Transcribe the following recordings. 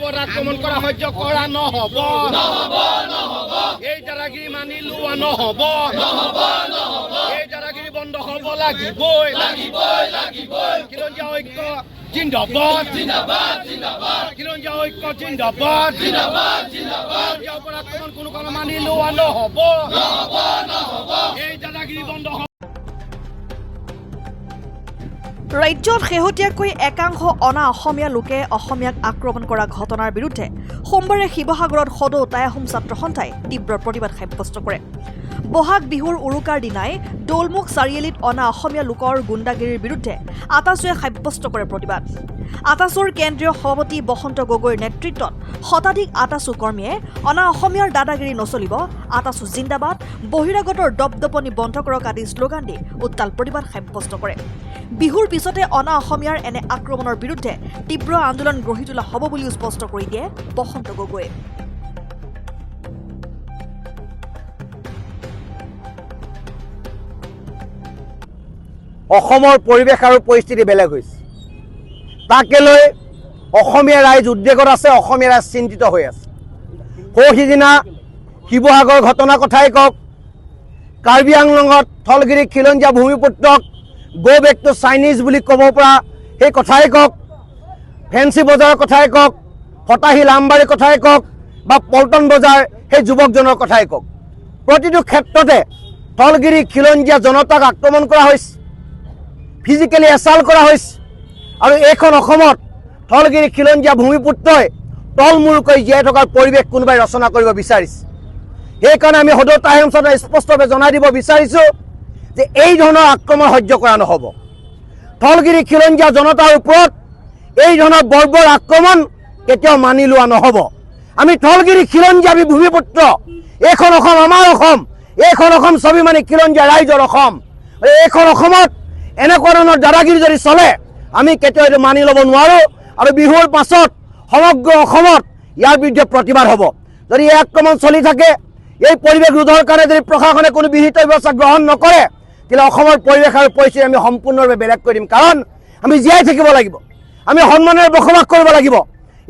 ওপৰত আক্ৰমণ কৰা সহ্য কৰা নহ'ব এই দাদাগিৰি মানি লোৱা নহ'ব এই দাদাগিৰি বন্ধ হ'ব লাগিবই খিলঞ্জীয়া ঐক্য জিন্দাবাদ খিলঞ্জীয়া ঐক্য জিন্দাবাদ খিলঞ্জীয়া ওপৰত আক্ৰমণ কোনো কাৰণে মানি লোৱা নহ'ব এই দাদাগিৰি বন্ধ হ'ব। ৰাজ্যত শেহতীয়াকৈ একাংশ অনা অসমীয়া লোকে অসমীয়াক আক্ৰমণ কৰা ঘটনাৰ বিৰুদ্ধে সোমবাৰে শিৱসাগৰত সদৌ টাই আহোম ছাত্ৰ সন্থাই তীব্ৰ প্ৰতিবাদ সাব্যস্ত কৰে। বহাগ বিহুৰ উৰুকাৰ দিনাই দৌলমুখ চাৰিআলিত অনা অসমীয়া লোকৰ গুণ্ডাগিৰিৰ বিৰুদ্ধে আটাছুৱে সাব্যস্ত কৰে প্ৰতিবাদ। আটাছুৰ কেন্দ্ৰীয় সভাপতি বসন্ত গগৈৰ নেতৃত্বত শতাধিক আটাছু কৰ্মীয়ে অনা অসমীয়াৰ দাদাগিৰি নচলিব, আটাছু জিন্দাবাদ, বহিৰাগতৰ দপদপনি বন্ধ কৰক আদি শ্লোগান দি উত্তাল প্ৰতিবাদ সাব্যস্ত কৰে। বিহুৰ পিছতে অনা অসমীয়াৰ এনে আক্ৰমণৰ বিৰুদ্ধে তীব্ৰ আন্দোলন গঢ়ি তোলা হ'ব বুলিও স্পষ্ট কৰি দিয়ে বসন্ত গগৈয়ে। অসমৰ পৰিৱেশ আৰু পৰিস্থিতি বেলেগ হৈছে, তাকে লৈ অসমীয়া ৰাইজ উদ্বেগত আছে, অসমীয়া ৰাইজ চিন্তিত হৈ আছে। সিদিনা শিৱসাগৰ ঘটনাৰ কথাই কওক, কাৰ্বি আংলঙত থলগিৰি খিলঞ্জীয়া ভূমিপুত্ৰক গো বেক টু চাইনিজ বুলি ক'ব পৰা সেই কথাই কওক, ফেঞ্চি বজাৰৰ কথাই কওক, ফটাহী লামবাৰীৰ কথাই কওক বা পল্টন বজাৰ সেই যুৱকজনৰ কথাই কওক, প্ৰতিটো ক্ষেত্ৰতে থলগিৰি খিলঞ্জীয়া জনতাক আক্ৰমণ কৰা হৈছে, ফিজিকেলি এছাল্ট কৰা হৈছে। আৰু এইখন অসমত থলগিৰি খিলঞ্জীয়া ভূমিপুত্ৰই তলমূলকৈ জীয়াই থকাৰ পৰিৱেশ কোনোবাই ৰচনা কৰিব বিচাৰিছে। সেইকাৰণে আমি সদৌ টাই আহোম ছাত্ৰই স্পষ্টভাৱে জনাই দিব বিচাৰিছোঁ যে এই ধৰণৰ আক্ৰমণ সহ্য কৰা নহ'ব। থলগিৰি খিলঞ্জীয়া জনতাৰ ওপৰত এই ধৰণৰ বৰ্বৰ আক্ৰমণ কেতিয়াও মানি লোৱা নহ'ব। আমি থলগিৰি খিলঞ্জীয়া ভূমিপুত্ৰ, এইখন অসম আমাৰ অসম, এইখন অসম স্বাভিমানী খিলঞ্জীয়া ৰাইজৰ অসম। এইখন অসমত এনেকুৱা ধৰণৰ দাদাগিৰি যদি চলে আমি কেতিয়াও এইটো মানি ল'ব নোৱাৰোঁ। আৰু বিহুৰ পাছত সমগ্ৰ অসমত ইয়াৰ বিৰুদ্ধে প্ৰতিবাদ হ'ব। যদি এই আক্ৰমণ চলি থাকে, এই পৰিৱেশ ৰোধৰ কাৰণে যদি প্ৰশাসনে কোনো বিহিত ব্যৱস্থা গ্ৰহণ নকৰে, তেতিয়াহ'লে অসমৰ পৰিৱেশ আৰু পৰিস্থিতি আমি সম্পূৰ্ণভাৱে বেলেগ কৰি দিম। কাৰণ আমি জীয়াই থাকিব লাগিব, আমি সন্মানেৰে বসবাস কৰিব লাগিব।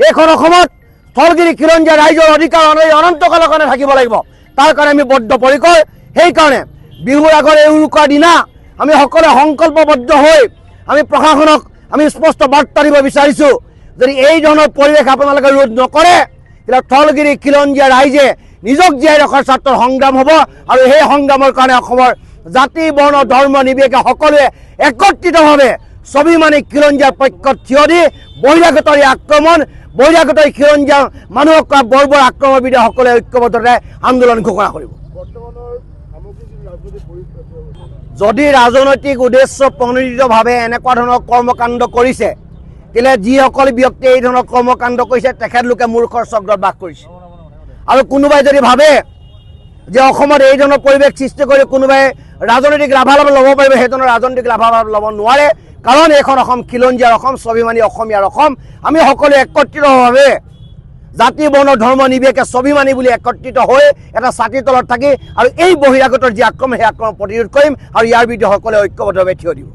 এইখন অসমত থলগিৰি খিলঞ্জীয়া ৰাইজৰ অধিকাৰ অনন্তকালৰ কাৰণে থাকিব লাগিব। তাৰ কাৰণে আমি বদ্ধপৰিকৰ। সেইকাৰণে বিহুৰ আগৰ এই উৰুকাৰ দিনা আমি সকলোৱে সংকল্পবদ্ধ হৈ আমি প্ৰশাসনক আমি স্পষ্ট বাৰ্তা দিব বিচাৰিছোঁ, যদি এই ধৰণৰ পৰিৱেশ আপোনালোকে ৰোধ নকৰে তেতিয়া থলগিৰি খিলঞ্জীয়া ৰাইজে নিজক জীয়াই ৰখাৰ স্বাৰ্থত সংগ্ৰাম হ'ব। আৰু সেই সংগ্ৰামৰ কাৰণে অসমৰ জাতি বৰ্ণ ধৰ্ম নিৰ্বিশেষে সকলোৱে একত্ৰিতভাৱে স্বাভিমানী খিলঞ্জীয়াৰ পক্ষত থিয় দি বহিৰাগতৰ এই আক্ৰমণ, বহিৰাগতৰ খিলঞ্জীয়া মানুহক কৰা বৰ্বৰ আক্ৰমণৰ বিৰুদ্ধে সকলোৱে ঐক্যবদ্ধৰে আন্দোলন ঘোষণা কৰিব। যদি ৰাজনৈতিক উদ্দেশ্য প্ৰণোদিতভাৱে এনেকুৱা ধৰণৰ কৰ্মকাণ্ড কৰিছে, তেতিয়াহ'লে যিসকল ব্যক্তিয়ে এই ধৰণৰ কৰ্মকাণ্ড কৰিছে তেখেতলোকে মূৰ্খৰ চক্ৰত বাস কৰিছে। আৰু কোনোবাই যদি ভাবে যে অসমত এই ধৰণৰ পৰিৱেশ সৃষ্টি কৰি কোনোবাই ৰাজনৈতিক লাভালাভ ল'ব পাৰিব, সেই ধৰণৰ ৰাজনৈতিক লাভালাভ ল'ব নোৱাৰে। কাৰণ এইখন অসম খিলঞ্জীয়াৰ অসম, স্বাভিমানী অসমীয়াৰ অসম। আমি সকলোৱে একত্ৰিতভাৱে জাতি বৰ্ণ ধৰ্ম নিৰ্বিশেষে স্বাভিমানী বুলি একত্ৰিত হৈ এটা ছাতিৰ তলত থাকি আৰু এই বহিৰাগতৰ যি আক্ৰমণ সেই আক্ৰমণ প্ৰতিৰোধ কৰিম আৰু ইয়াৰ বিৰুদ্ধে সকলোৱে ঐক্যবদ্ধভাৱে থিয় দিব।